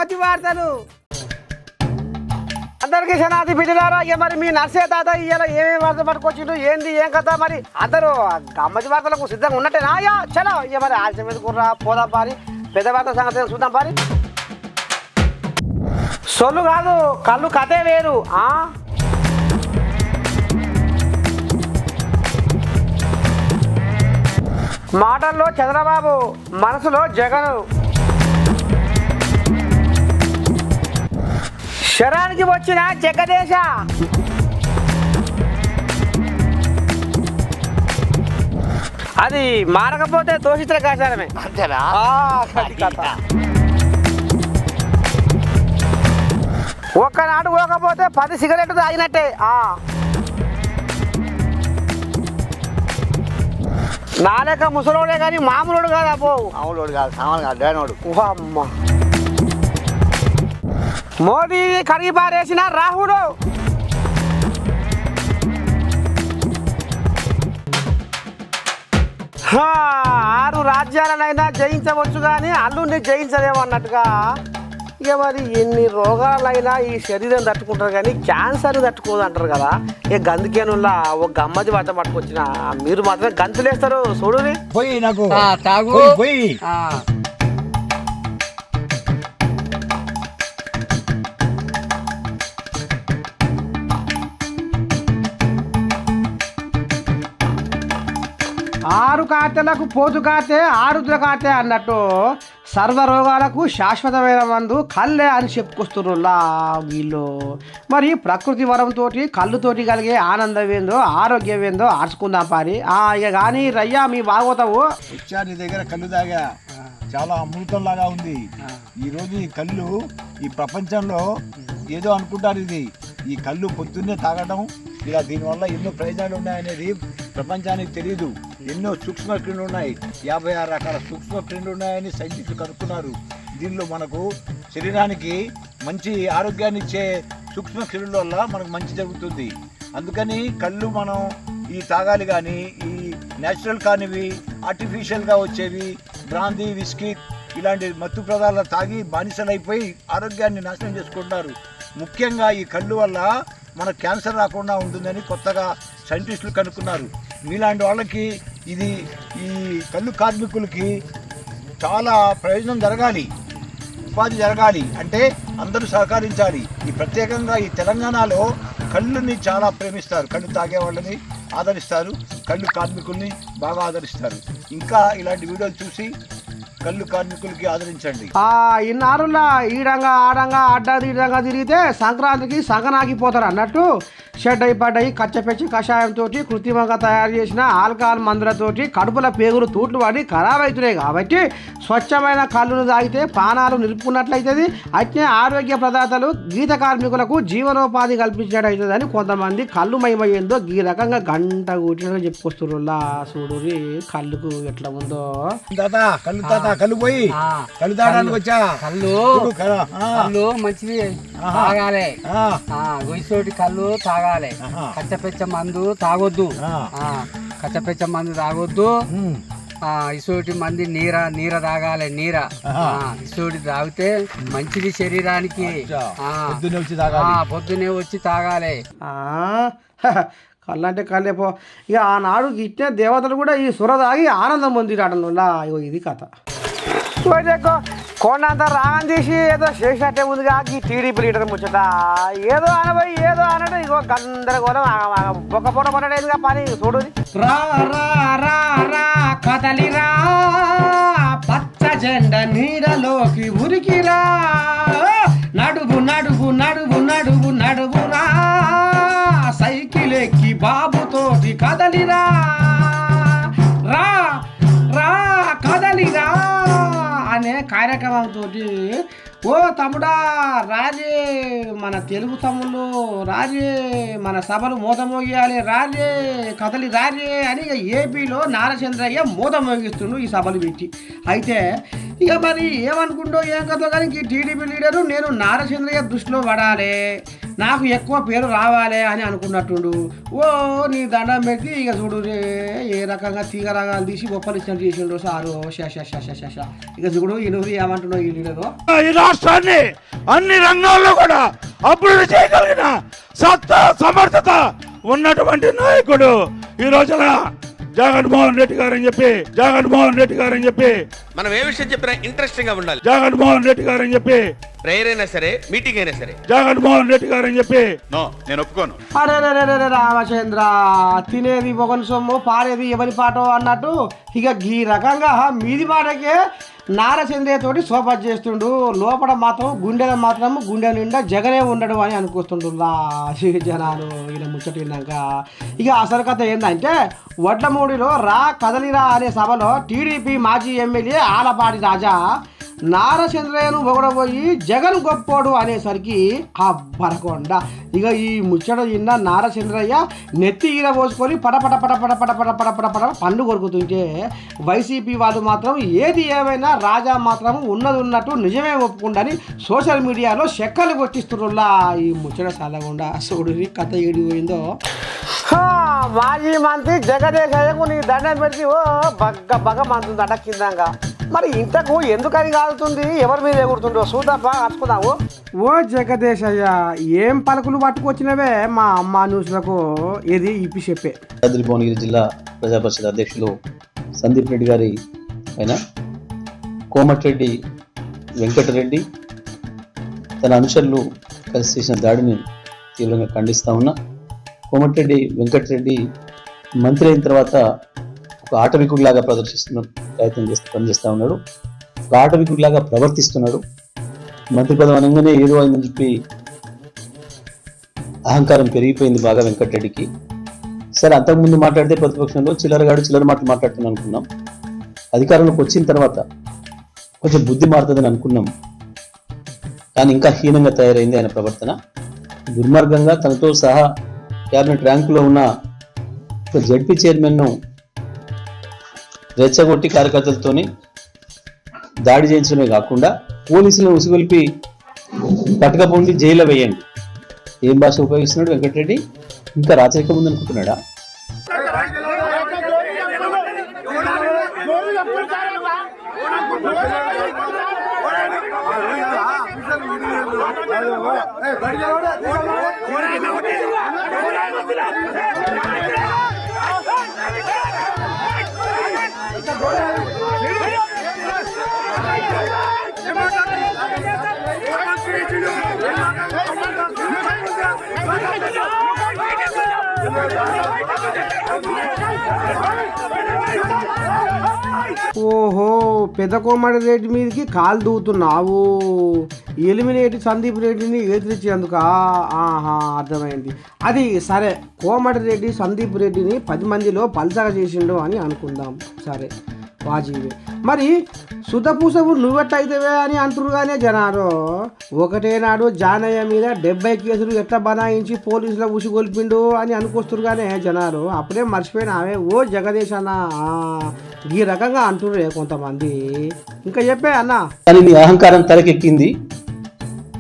గమ్మతి వార్తలు. అందరికీ శనాది బిడ్డలారా. ఇక మరి మీ నర్సే తాత ఇవాళ ఏమేమి వార్త పట్టుకొచ్చిండు, ఏంది ఏం కథ, మరి అందరూ గమ్మతి వార్తలకు సిద్ధంగా ఉన్నట్టేనా? అయ్యా చలో ఇక మరి ఆలస్యం మీద కుర్రా పోదాం పారి, పెద్ద వార్త సంగతి చూద్దాం పారి. సొల్లు కాదు, కళ్ళు కథే వేరు. మాటల్లో చంద్రబాబు, మనసులో జగను. శరానికి వచ్చిన జగదేశ. అది మారకపోతే దోషితుల కాశారమే. అంతేనా? ఒక్కనాడు పోకపోతే 10 సిగరెట్లు తాగినట్టే. నా లెక్క ముసలోడే కానీ మామూలుడు కాదు. అబ్బో మామూలుడు కాదు, సామాన్ అడ్డానోడు. అమ్మ మోదీ కడిగి పారేసిన రాహుడు. ఆరు రాజ్యాలనైనా జయించవచ్చు కానీ అల్లుని జయించలేము అన్నట్టుగా. ఇక మరి ఎన్ని రోగాలైనా ఈ శరీరం తట్టుకుంటారు కానీ క్యాన్సర్ తట్టుకోదు అంటారు కదా. ఇక గందుకేనుల్లా ఒక గమ్మది వాట పట్టుకొచ్చిన మీరు మాత్రం గంతులేస్తారు. చూడు పోయి నాకు తాగు పోయి. ఆరు కార్తెలకు పోతు కార్తె, ఆరుద్ర కార్తె అన్నట్టు సర్వరోగాలకు శాశ్వతమైన మందు కళ్ళే అని చెప్పుకొస్తున్నా వీళ్ళు. మరి ప్రకృతి వరంతో కళ్ళుతోటి కలిగే ఆనందం ఏందో ఆరోగ్యం ఏందో ఆర్చుకుందాం పారి. ఇక కానీ రయ్యా మీ బాగోతావు. వచ్చా నీ దగ్గర కళ్ళు తాగా, చాలా అమృతంలాగా ఉంది. ఈరోజు ఈ కళ్ళు ఈ ప్రపంచంలో ఏదో అనుకుంటారు. ఈ కళ్ళు పొద్దున్నే తాగడం ఇలా దీనివల్ల ఎన్నో ప్రయోజనాలు ఉన్నాయనేది ప్రపంచానికి తెలియదు. ఎన్నో సూక్ష్మ క్రిములు ఉన్నాయి, 56 రకాల సూక్ష్మ క్రిములు ఉన్నాయని సైంటిస్టులు కనుక్కున్నారు. దీనిలో మనకు శరీరానికి మంచి ఆరోగ్యాన్ని ఇచ్చే సూక్ష్మ క్రిముల వల్ల మనకు మంచి జరుగుతుంది. అందుకని కళ్ళు మనం ఈ తాగాలి. కానీ ఈ న్యాచురల్ కానివి, ఆర్టిఫిషియల్గా వచ్చేవి బ్రాందీ, విస్కీ ఇలాంటి మత్తు పదార్థాలు తాగి బానిసలైపోయి ఆరోగ్యాన్ని నాశనం చేసుకుంటున్నారు. ముఖ్యంగా ఈ కళ్ళు వల్ల మన క్యాన్సర్ రాకుండా ఉంటుందని కొత్తగా సైంటిస్టులు కనుక్కున్నారు. మీలాంటి వాళ్ళకి ఈ కళ్ళు కార్మికులకి చాలా ప్రయోజనం జరగాలి, ఉపాధి జరగాలి అంటే అందరూ సహకరించాలి. ప్రత్యేకంగా ఈ తెలంగాణలో కళ్ళుని చాలా ప్రేమిస్తారు, కళ్ళు తాగే వాళ్ళని ఆదరిస్తారు, కళ్ళు కార్మికుల్ని బాగా ఆదరిస్తారు. ఇంకా ఇలాంటి వీడియోలు చూసి కళ్ళు కార్మికులకి ఆదరించండి. ఇన్నారులా ఈడంగా ఆడంగా అడ్డా ఈడంగా తిరిగితే సంక్రాంతికి సంగనాగిపోతారు అన్నట్టు. షెడ్డయి పడ్డయి కచ్చపెచ్చి కషాయంతో కృత్రిమంగా తయారు చేసిన ఆల్కహాల్ మందులతోటి కడుపుల పేగులు తూట్లు పడి ఖరాబ్ అవుతున్నాయి. కాబట్టి స్వచ్ఛమైన కళ్ళును తాగితే పానాలు నిలుపుకున్నట్లయితుంది. అట్నే ఆరోగ్య పదార్థాలు గీత కార్మికులకు జీవనోపాధి కల్పించినట్టు అవుతుందని కొంతమంది కళ్ళు మహిమయ్యేందో ఈ రకంగా గంట కూర్చుని చెప్పుకొస్తున్నా. చూడు కళ్ళుకు ఎట్లా ఉందో. కళ్ళు పోయి కళ్ళు తాగడానికి వచ్చా. కళ్ళు మంచిది తాగాలి, గొయ్యితోటి కళ్ళు తాగాలి. కచ్చపెచ్చ మందు తాగొద్దు, కచ్చపెచ్చ మందు తాగొద్దు. ఇసోటి మంది నీర తాగాలి. ఇసోటి తాగితే మంచిది శరీరానికి. పొద్దునే వచ్చి తాగాలి. కళ్ళు అంటే కళ్ళేపో. ఇక ఆనాడు ఇట్టే దేవతలు కూడా ఈ సుర తాగి ఆనందం పొందిరాటంలా. ఇది కథ. కొండంత రాగం తీసి ఏదో చేసినట్టే ఉందిగా ఈ టీడీపీ లీడర్ ముచ్చట. ఏదో అనబోయి ఏదో అనడం ఇగో గందరగోళం ఒక పూట పడేదిగా పని. చూడు కదలిరా పచ్చ జెండ నీడలోకి ఉరికిరా, నడువు నడువు నడువు నడువు నడువురా, సైకిల్ ఎక్కి బాబుతోటి కదలిరా, రా రా కదలిరా అనే కార్యక్రమంతో ఓ తమ్ముడా రాజే, మన తెలుగు తమ్ముళ్ళు రాజే, మన సభలు మూత మోగియాలి రాజే, కదలి రాజే అని ఏపీలో నారచంద్రయ్య మూత మోగిస్తుండు ఈ సభలు పెట్టి. అయితే ఇక మరి ఏమనుకుంటో ఏం కథో కానీ ఈ టీడీపీ లీడరు నేను నారచంద్రయ్య దృష్టిలో పడాలి, నాకు ఎక్కువ పేరు రావాలి అని అనుకున్నట్టుండు. ఓ నీ దండం పెట్టి ఇక చూడు రే ఏ రకంగా తీగ రకాలు తీసి గొప్పలు ఇచ్చినట్టు చేసిండు సారు. శ ఇక చూడు ఈయనూరు ఏమంటున్నావు ఈ లీడరు. ఈ రాష్ట్రాన్ని అన్ని రంగాల్లో కూడా అభివృద్ధి చేయగలిగిన సత్తా సమర్థత ఉన్నటువంటి నాయకుడు ఈ రోజున జగన్మోహన్ రెడ్డి గారని చెప్పి మనం ఏ విషయం చెప్పినా ఇంట్రెస్టింగ్ గా ఉండాలి. జగన్మోహన్ రెడ్డి గారని చెప్పి ప్రేయర్ అయినా సరే మీటింగ్ అయినా సరే జగన్మోహన్ రెడ్డి గారని చెప్పి నేను ఒప్పుకోను. అరే రామచంద్ర, తినేది ఒకరి సొమ్ము పారేది ఎవరి పాటో అన్నట్టు ఇక ఈ రకంగా మీది పాటకే నారచంద్రయ్య తోటి సోపత్ చేస్తుండు. లోపల మాత్రం గుండె నిండా జగనే ఉండడు అని అనుకొస్తుండు జనాలు. ఈయన ముచ్చట విన్నాక ఇక అసలు కథ ఏంటంటే వడ్లమూడిలో కదలిరా అనే సభలో టీడీపీ మాజీ ఎమ్మెల్యే ఆలపాటి రాజా నారచంద్రయ్యను పొగడబోయి జగన్ గొప్పోడు అనేసరికి అబ్బరకొండ ఇక ఈ ముచ్చట విన్న నారచంద్రయ్య నెత్తి ఈర పోసుకొని పడ పండు కొరుకుతుంటే వైసీపీ వాళ్ళు మాత్రం ఏది ఏమైనా రాజా మాత్రం ఉన్నట్టు నిజమే ఒప్పుకుండని సోషల్ మీడియాలో చెక్కలు కొట్టిస్తున్నా. ఈ ముచ్చట చల్లకుండా చూడు కథ ఏడిపోయిందో. మాజీ మంత్రి జగదేశయ్యకు నీ దండం పెట్టి ఓ బగ్గ మంత్రి అడక్కిందాక మరి ఇంతకు ఎందుకని కాలుతుంది, ఎవరి మీద ఎగురుతుండో చూద్దాపా అడుచుకుందాము. ఓ జగదేశయ్య ఏం పలుకులు పట్టుకొచ్చినవే మా అమ్మ న్యూస్లకు, ఏది ఇప్పి చెప్పే. భువనగిరి జిల్లా ప్రజాపరిషత్ అధ్యక్షులు సందీప్ రెడ్డి గారి పైన కోమటిరెడ్డి వెంకటరెడ్డి తన అనుచరులు కలిసి చేసిన దాడిని తీవ్రంగా ఖండిస్తా ఉన్నా. కోమటిరెడ్డి వెంకటరెడ్డి మంత్రి అయిన తర్వాత ఒక ఆటవికుడిలాగా పనిచేస్తూ ఉన్నాడు. ఒక ఆటవికుడిలాగా ప్రవర్తిస్తున్నాడు. మంత్రి పదవి అనగానే ఏదో అయిందని చెప్పి అహంకారం పెరిగిపోయింది బాగా వెంకటరెడ్డికి. సరే అంతకుముందు మాట్లాడితే ప్రతిపక్షంలో చిల్లర మాటలు మాట్లాడుతున్నాం అనుకున్నాం. అధికారంలోకి వచ్చిన తర్వాత కొంచెం బుద్ధి మారుతుందని అనుకున్నాం. కానీ ఇంకా హీనంగా తయారైంది ఆయన ప్రవర్తన. దుర్మార్గంగా తనతో సహా క్యాబినెట్ ర్యాంకులో ఉన్న ఒక జడ్పీ చైర్మన్ను రెచ్చగొట్టి కార్యకర్తలతోని దాడి చేయించడమే కాకుండా పోలీసులను ఉసుగొల్పి పట్టకపోండి జైల్లో వేయండి. ఏం భాష ఉపయోగిస్తున్నాడు వెంకటరెడ్డి? ఇంకా రాచరికం ఉందనుకుంటున్నాడా? ఓహో పెద్ద కోమటి రెడ్డి మీదకి కాలు దూవుతున్నావు. ఎలిమినేట్ సందీప్ రెడ్డిని ఎదిరించేందుక? ఆహా అర్థమైంది. అది సరే, కోమటి రెడ్డి సందీప్ రెడ్డిని 10 మందిలో పల్సగా చేసిండు అని అనుకుందాం. సరే వాజీవే. మరి సుధపూసవు నువ్వెట్టయితేవే అని అంటురుగానే జనాలు. ఒకటే నాడు జానయ్య మీద 70 కేసులు ఎట్లా బనాయించి పోలీసుల ఉసిగొల్పిండు అని అనుకొస్తురుగానే జనాలు. అప్పుడే మర్చిపోయినావే ఓ జగదీశ్ అన్న. ఈ రకంగా అంటుర్రే కొంతమంది. ఇంకా చెప్పే అన్న. కానీ నీ అహంకారం తలకెక్కింది,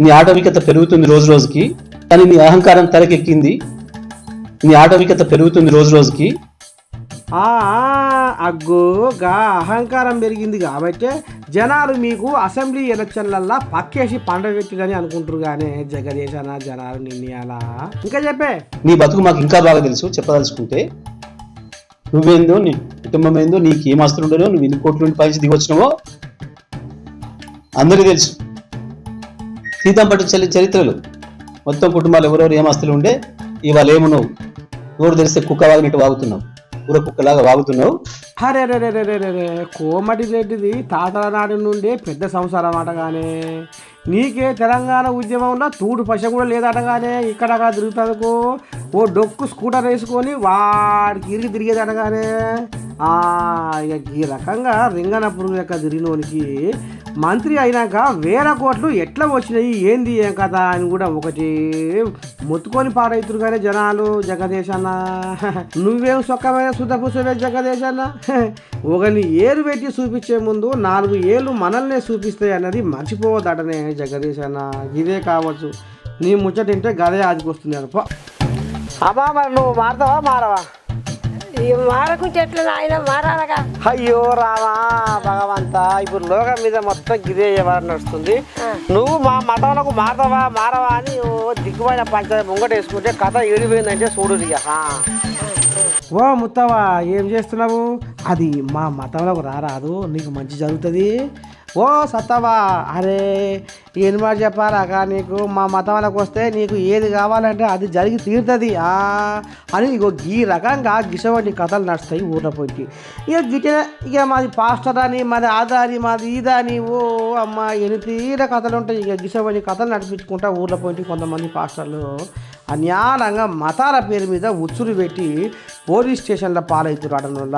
నీ ఆటవికత పెరుగుతుంది రోజు రోజుకి. రోజు రోజుకి. అగ్గోగా అహంకారం పెరిగింది కాబట్టి జనాలు మీకు అసెంబ్లీ ఎలక్షన్లల్లా పక్కేసి పండగ పెట్టిరని అనుకుంటారు కానీ జగదేశన జనాలు నిన్నయాలా. ఇంకా చెప్పే. నీ బతుకు మాకు ఇంకా బాగా తెలుసు. చెప్పదలుచుకుంటే నువ్వేందో, నీ కుటుంబం ఏందో, నీకు ఏం ఆస్తులు ఉండేనో, నువ్వు ఎన్ని కోట్ల నుండి పైకి దిగొచ్చినావో అందరికీ తెలుసు. సీతం పట్టు చరిత్రలు మొత్తం కుటుంబాలు ఎవరెవరు ఏం ఆస్తులు ఉండే ఇవాళ ఏమున్నావు. నోరు తెలిస్తే కుక్క వాగినట్టు వాగుతున్నావు, ఊర కుక్కలాగా వాగుతున్నావు. అరే కోమటి రెడ్డిది తాతల నాటి నుండి పెద్ద సంసారం అటగానే. నీకే తెలంగాణ ఉద్యమంలో తూడు పశ కూడా లేదటగానే. ఇక్కడ తిరుగుతానుకో ఓ డొక్కు స్కూటర్ వేసుకొని వాడికి తిరిగేది అనగానే. ఇక ఈ రకంగా రింగన పురుగు యొక్క తిరిగినోనికి మంత్రి అయినాక 1000 కోట్లు ఎట్లా వచ్చినాయి ఏంది ఏం కదా అని కూడా ఒకటి మొత్తుకొని పారైతురు కానీ జనాలు. జగదేశన్న నువ్వేం సొక్కమైన శుద్ధపూసవే జగదేశన్న. ఒకరిని ఏరు పెట్టి చూపించే ముందు 4 ఏళ్ళు మనల్నే చూపిస్తాయి అన్నది మర్చిపోవద్దటనే జగదేశన్న. ఇదే కావచ్చు నీ ముచ్చట తింటే గదే ఆదికి వస్తుంది అనుకో. అమ్మా మరి నువ్వు మారతావా మారవా? ఇక మారకుంటే ఎట్లా నాయన మారాలగా. అయ్యో రామా భగవంతా, ఇప్పుడు లోకం మీద మొత్తం గిదే వ్యవహారం నడుస్తుంది. నువ్వు మా మతంలో మారతావా మారవా అని దిక్కుపోయిన పంచాయతీ ముంగట వేసుకుంటే కథ ఏడిపోయిందంటే చూడు ఇక. ఓ ముత్తవా ఏం చేస్తున్నావు? అది మా మతంలోకి రారాదు, నీకు మంచి జరుగుతుంది. ఓ సత్తవా, అరే ఏం మాట చెప్పాలా నీకు, మా మతంలోకి వస్తే నీకు ఏది కావాలంటే అది జరిగి తీరుతుంది అని ఇగో ఈ రకంగా గిసవంటి కథలు నడుస్తాయి ఊర్ల పోయి. ఇక గిట ఇక మాది పాస్టర్ అని మాది ఆదాని మాది ఈదాని ఓ అమ్మ ఎన్ని తీర కథలు ఉంటాయి. ఇక గిసవంటి కథలు నడిపించుకుంటా ఊర్ల పోయి కొంతమంది పాస్టర్లు అన్యాయంగా మతాల పేరు మీద ఉచ్చులు పెట్టి పోలీస్ స్టేషన్లో పాలవుతున్నారు వల్ల.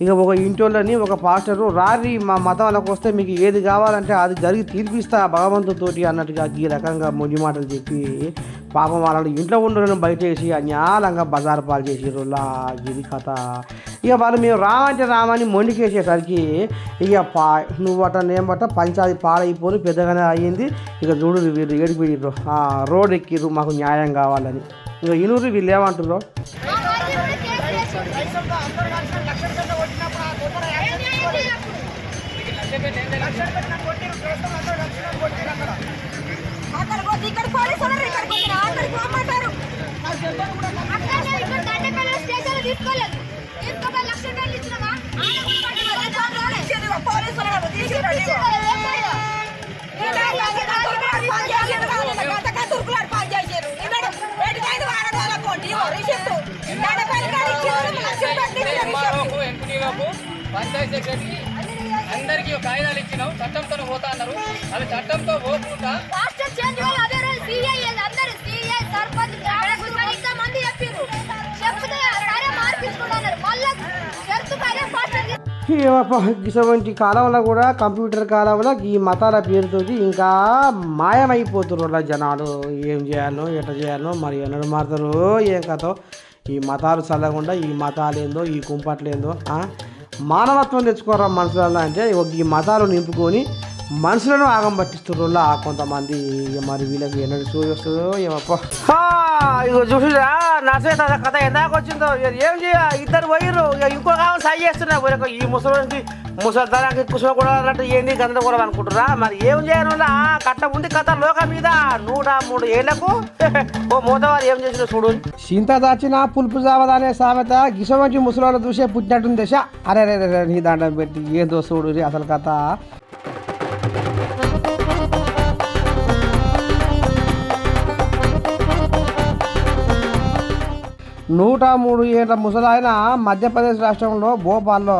ఇక ఒక ఇంటోళ్ళని ఒక పాస్టరు రారి మా మతంలోకి వస్తే మీకు ఏది కావాలంటే అది జరిగి తీర్పిస్తా భగవంతుతోటి అన్నట్టుగా ఈ రకంగా మొండి మాటలు చెప్పి పాపం వాళ్ళని ఇంట్లో ఉండడం బయట వేసి అన్యాయంగా బజారు పాలు చేసిరులా ఇది కథ. ఇక వాళ్ళు మేము రామంటే రామని మొండికేసేసరికి ఇక నువ్వట నేమట పంచాది పాడైపోయి పెద్దగానే అయ్యింది. ఇక చూడు వీళ్ళు ఏడిపోయిర్రు, రోడ్ ఎక్కిర్రు మాకు న్యాయం కావాలని. ఇక ఇనురు వీళ్ళు ఏమంటారు? పంచాయతీ సెక్రటరీ అందరికీ కాగితాలు ఇచ్చినావు, చట్టంతో పోతా అన్నారు. అది చట్టంతో పోకుండా ఇటువంటి కాలంలో కూడా కంప్యూటర్ కాలంలో ఈ మతాల పేరుతోటి ఇంకా మాయమైపోతున్నారు జనాలు. ఏం చేయాలో ఎట్లా చేయాలో మరి ఎన్నడు మారుతారు ఏం కథో. ఈ మతాలు చల్లకుండా ఈ మతాలు ఏందో ఈ కుంపట్లు ఏందో మానవత్వం తెచ్చుకోరా మనుషులలో అంటే ఈ మతాలు నింపుకొని మనుషులను ఆగం పట్టిస్తుర్రులా కొంతమంది. మరి వీళ్ళకి ఎన్నడూ చూసి వస్తుందో ఏమప్ప. ఇగో చూసిరా నర్సే కథ ఎందాక వచ్చిందో. ఏం చేయ ఇద్దరు పోయిర్రు, ఇంకో కాలం సై చేస్తున్నా ఈ ముసలితనానికి కుసుమ కూడా అన్నట్టు ఏంది గందరగోళం అనుకుంటురా. మరి ఏం చేయను కట్ట ఉంది కథ లోకం మీద 103 ఏళ్లకు ఓ మూతవారు ఏం చేసిన చూడు. చింత దాచిన పులుపు జావదానే సామెత గిసవంటి ముసలి చూసే పుట్టినట్టుంది దశ. అరే రే నీ దండం పెట్టి ఏందో చూడు అసలు కథ. 103 ఏళ్ల ముసలాయన మధ్యప్రదేశ్ రాష్ట్రంలో భోపాల్లో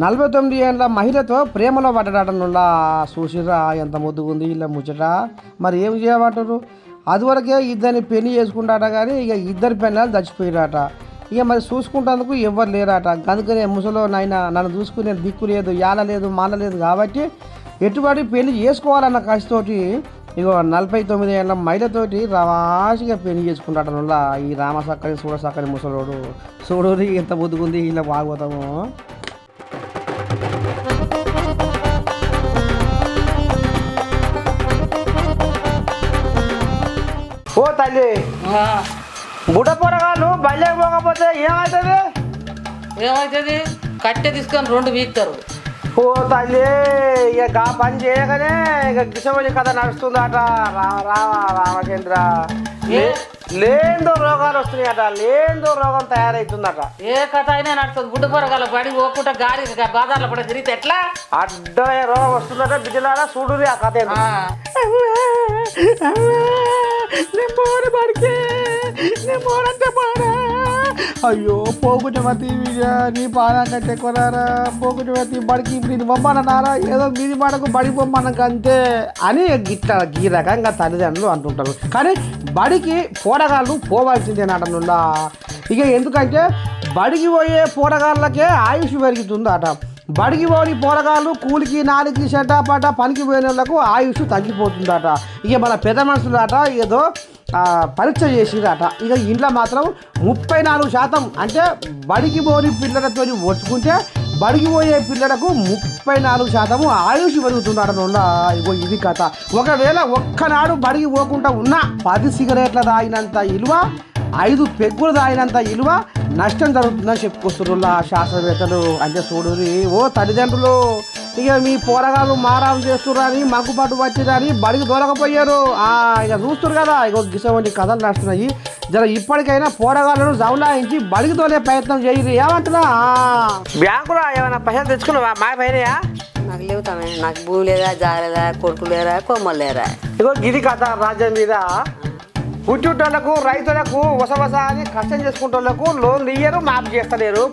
49 ఏళ్ల మహిళతో ప్రేమలో పడ్డాడనులా. చూసిరా ఎంత ముద్దుగుంది ఇలా ముచ్చట. మరి ఏం చేయమంటారు? అదివరకే ఇద్దరిని పెళ్లి చేసుకుంటాట కానీ ఇక ఇద్దరు పెళ్ళాలు చచ్చిపోయారట. ఇక మరి చూసుకుంటేందుకు ఎవరు లేరట. అందుకనే ముసలో నాయన నన్ను చూసుకునే దిక్కు లేదు యాల లేదు మాల లేదు కాబట్టి ఎటువంటి పెళ్లి చేసుకోవాలన్న కసితోటి ఇగో 49 ఏళ్ళ మహిళతోటి రవాసిగా పెళ్లి చేసుకుంటాడనులా ఈ రామసక్కని చూడసక్కని ముసలోడు. చూడు ఎంత బుద్దుకుంది ఇలా బాగోతాము. ఓ తల్లి బుడ్డ పొరగాళ్ళు బయలుకి పోకపోతే ఏమవుతుంది? కట్టె తీసుకొని 2 వీక్తారు. ఓ తల్లి ఇక పని చేయగానే ఇక గిసవలి కథ నడుస్తుందట. రామచంద్ర లేందో రోగాలు వస్తున్నాయట, లేందో రోగం తయారవుతుందట. ఏ కథ అయినా నడుస్తుంది. గుడ్డ పొరగాల బడి పోకుండా గాడి బాధార్లో పడ తిరిగితే ఎట్లా అడ్డమైన రోగం వస్తుందట. బిడ్డలారా చూడు ఆ కథ. అయ్యో పోకుటమతి నీ పానా కంటే కొనారా పోకుటమతి బడికి ఇప్పుడు బొమ్మన్నారా ఏదో మీది మనకు బడి బొమ్మనకు అంతే అని గిట్ల ఈ రకంగా తల్లిదండ్రులు అంటుంటారు. కానీ బడికి పోరగాళ్ళు పోవాల్సిందేనటనులా. ఇక ఎందుకంటే బడికి పోయే పోరగాళ్ళకే ఆయుష్ పెరుగుతుందట. బడికి పోని పోరగాళ్ళు కూలికి 4కి చెడ్డ పనికి పోయిన వాళ్ళకు ఆయుష్ తగ్గిపోతుందట. ఇక మన పెద్ద మనుషులట ఏదో పరీక్ష చేసిరట. ఇక ఇంట్లో మాత్రం 34% అంటే బడికి పోని పిల్లలతో వచ్చుకుంటే బడికి పోయే పిల్లలకు 34% ఆయుష్ పెరుగుతుండటం. ఇగో ఇది కథ. ఒకవేళ ఒక్కనాడు బడికి పోకుండా ఉన్న 10 సిగరెట్ల తాగినంత ఇలువ, 5 పెగ్గులు తాగినంత ఇలువ నష్టం జరుగుతుందని చెప్పుకొస్తున్నా శాస్త్రవేత్తలు. అంటే చూడురి ఓ తల్లిదండ్రులు, ఇక మీ పోరగాళ్ళు మారాలు చేస్తుర్రని మగ్గుపాటు వచ్చిరని బడికి దొరకపోయారు. ఇక చూస్తున్నారు కదా, ఇక గిసవంటి కథలు నడుస్తున్నాయి. జర ఇప్పటికైనా పోరగాళ్ళను జౌలాయించి బడికి తోలే ప్రయత్నం చేయరు. ఏమంటున్నా? బ్యాంకులో ఏమైనా పైసలు తెచ్చుకున్నావా? మా పైనయా? నాకు లేవు తమ్మే, నాకు భూమి లేదా, జాగలేదా, కొడుకు లేరా, కొమ్మలు లేరా. ఇగో ఇది కథ రాజ్యం మీద. పుట్టుటోళ్లకు రైతులకు వసవస అని కష్టం చేసుకుంటోళ్లకు లోన్లు ఇయ్యరు, మాఫ్ చేస్తలేరు.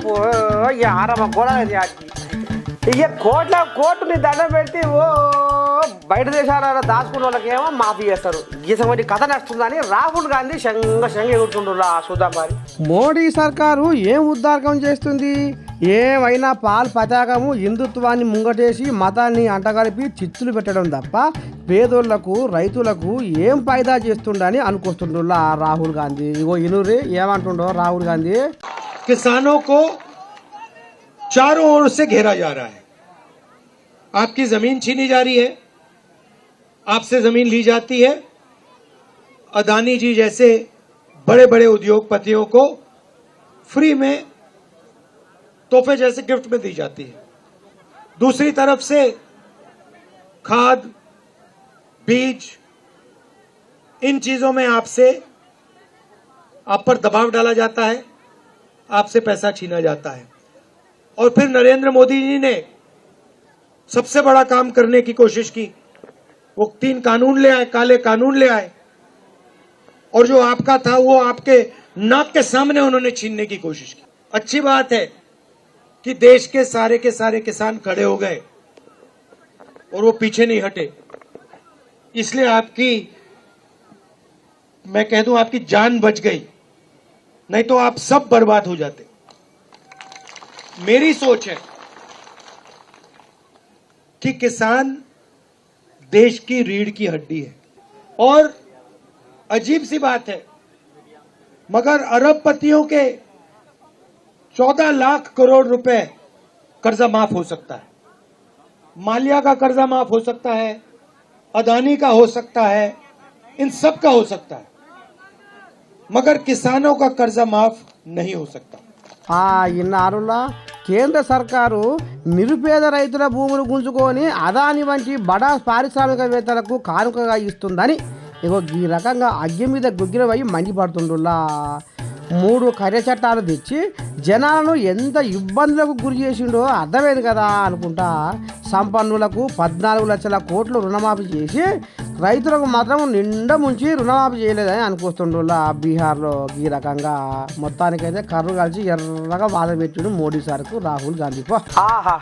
ఇక ఆరమ్మ కూడా ఇక కోర్టుని దండం పెడితే ఓ బయట దేశాలలో దాచుకున్న వాళ్ళకేమో మాఫీ చేస్తారు. గీసంటి కథ నడుస్తుందని రాహుల్ గాంధీ శంగ ఎగురుతుండ్రు. చూద్దాం మరి మోడీ సర్కారు ఏం ఉద్దారకం చేస్తుంది. ఏమైనా పాల్ పతాకము హిందుత్వాన్ని ముంగటేసి మతాన్ని అంటగలిపి చిచ్చులు పెట్టడం తప్ప పేదోళ్లకు రైతులకు ఏం ఫైదా చేస్తుండని అనుకొస్తుండ్రు రాహుల్ గాంధీ. ఇగో ఇనురి ఏమంటుండో రాహుల్ గాంధీ. किसानों को चारों ओर से घेरा जा रहा है, आपकी जमीन छीनी जा रही है, आपसे जमीन ली जाती है, अदानी जी जैसे बड़े बड़े उद्योगपतियों को फ्री में तोहफे जैसे गिफ्ट में दी जाती है। दूसरी तरफ से खाद, बीज, इन चीजों में आप पर दबाव डाला जाता है, आपसे पैसा छीना जाता है। और फिर नरेंद्र मोदी जी ने सबसे बड़ा काम करने की कोशिश की, वो 3 कानून ले आए, काले कानून ले आए, और जो आपका था वो आपके नाक के सामने उन्होंने छीनने की कोशिश की। अच्छी बात है कि देश के सारे किसान खड़े हो गए और वो पीछे नहीं हटे, इसलिए मैं कह दूं आपकी जान बच गई, नहीं तो आप सब बर्बाद हो जाते। मेरी सोच है कि किसान देश की रीढ़ की हड्डी है, और अजीब सी बात है मगर अरबपतियों के 14 लाख करोड़ रुपए कर्जा माफ हो सकता है, माल्या का कर्जा माफ हो सकता है, अदानी का हो सकता है, इन सब का हो सकता है, मगर किसानों का कर्जा माफ नहीं हो सकता। ఇన్నారులా కేంద్ర సర్కారు నిరుపేద రైతుల భూములు గుంజుకొని అదాని వంటి బడా పారిశ్రామికవేత్తలకు కానుకగా ఇస్తుందని ఇగో ఈ రకంగా అగ్గి మీద గుగ్గిరవై మండిపడుతుండ్రులా. 3 కర్య చట్టాలు తెచ్చి జనాలను ఎంత ఇబ్బందులకు గురి చేసిండో అర్థమైంది కదా అనుకుంటా. సంపన్నులకు 14 లక్షల కోట్లు రుణమాఫీ చేసి రైతులకు మాత్రం నిండా ముంచి రుణమాఫీ చేయలేదని అనుకొస్తుండ్రులా బీహార్లో. ఈ రకంగా మొత్తానికైతే కర్రు కలిసి ఎర్రగా వాద పెట్టిండు మోడీ సార్కు రాహుల్ గాంధీ. ఆహా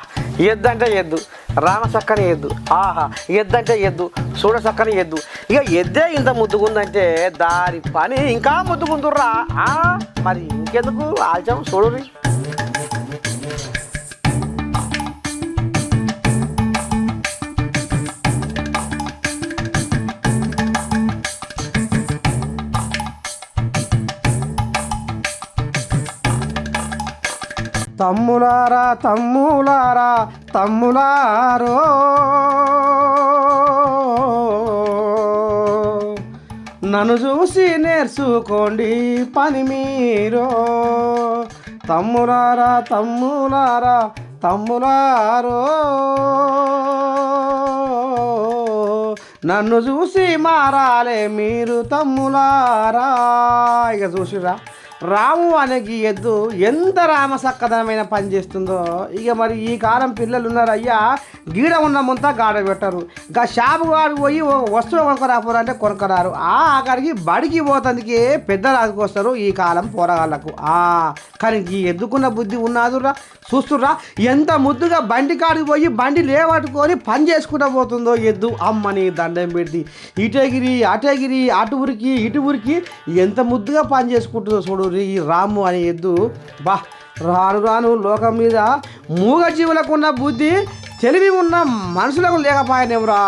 ఎద్దంటే ఎద్దు, రామ చక్కని ఎద్దు, ఆహా ఎద్దంటే ఎద్దు, చూడ చక్కని ఎద్దు. ఇక ఎద్దే ఇంత ముద్దుగుందంటే దాని పని ఇంకా ముద్దుగుందుర్రా. మరి ఇంకెందుకు ఆల్చం చూడురి. తమ్ములారా తమ్ములారా తమ్ములారో, నన్ను చూసి నేర్చుకోండి పని మీరో. తమ్ములారా తమ్ములారా తమ్ములారో, నన్ను చూసి మారాలే మీరు తమ్ములారా. ఇక చూసిరా రాము అనే ఈ ఎద్దు ఎంత రామసక్కదనమైన పని చేస్తుందో. ఇక మరి ఈ కాలం పిల్లలు ఉన్నారు అయ్యా, గీడ ఉన్న ముంతా గాడ పెట్టరు. గా షాపు గాడికి పోయి వస్తువు కొనుక్కరాపోరంటే కొనుక్కరారు. ఆఖరికి బడికి పోతందుకే పెద్దలు ఆదుకొస్తారు ఈ కాలం పోరగాళ్ళకు. కానీ ఈ ఎద్దుకున్న బుద్ధి ఉన్నాదురా. చూస్తుర్రా ఎంత ముద్దుగా బండి కాడికి పోయి బండి లేవట్టుకొని పని చేసుకుంటూ పోతుందో ఎద్దు. అమ్మని దండం పెడితే ఇటగిరి అటగిరి అటు ఊరికి ఇటు ఊరికి ఎంత ముద్దుగా పని చేసుకుంటుందో చూడు ఈ రాము అనే ఎద్దు. రాను రాను లోకం మీద మూగ జీవులకు ఉన్న బుద్ధి తెలివి ఉన్న మనుషులకు లేకపోయానేమరా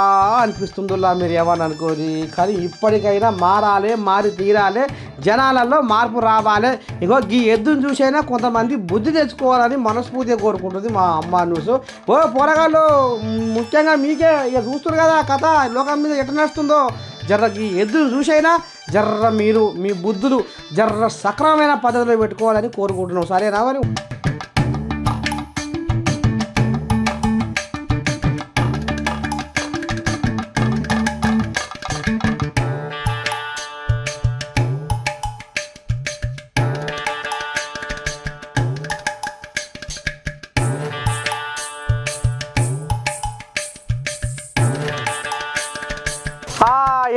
అనిపిస్తుందిలా మీరు ఏమని అనుకోరి. కానీ ఇప్పటికైనా మారాలి, మారి తీరాలి, జనాలలో మార్పు రావాలి. ఇగో ఈ ఎద్దును చూసైనా కొంతమంది బుద్ధి తెచ్చుకోవాలని మనస్ఫూర్తిగా కోరుకుంటుంది మా అమ్మ న్యూస్. ఓ పోరగాళ్ళు, ముఖ్యంగా మీకే ఇక చూస్తున్నారు కదా కథ లోకం మీద ఎట్లా నడుస్తుందో. జర్ర ఈ ఎద్దును చూసైనా జర్ర మీరు మీ బుద్ధులు జర్ర సక్రమమైన పద్ధతిలో పెట్టుకోవాలని కోరుకుంటున్నాం. సరేనా మరి?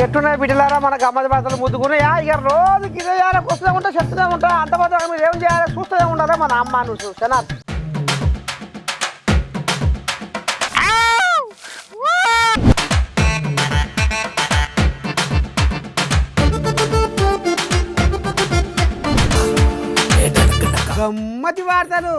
ఎట్టున్నాయి బిడ్డలారా మన గమ్మతి బట్టలు ముద్దుకున్నాయా? ఇక రోజు గిదే చేయాలి, వస్తూనే ఉంటా, చెప్తూనే ఉంటా. అంత మాత్రం మీరు ఏం చేయాలి, చూస్తూనే ఉండాలా మన అమ్మ నువ్వు చూసానా. గమ్మతి వార్తలు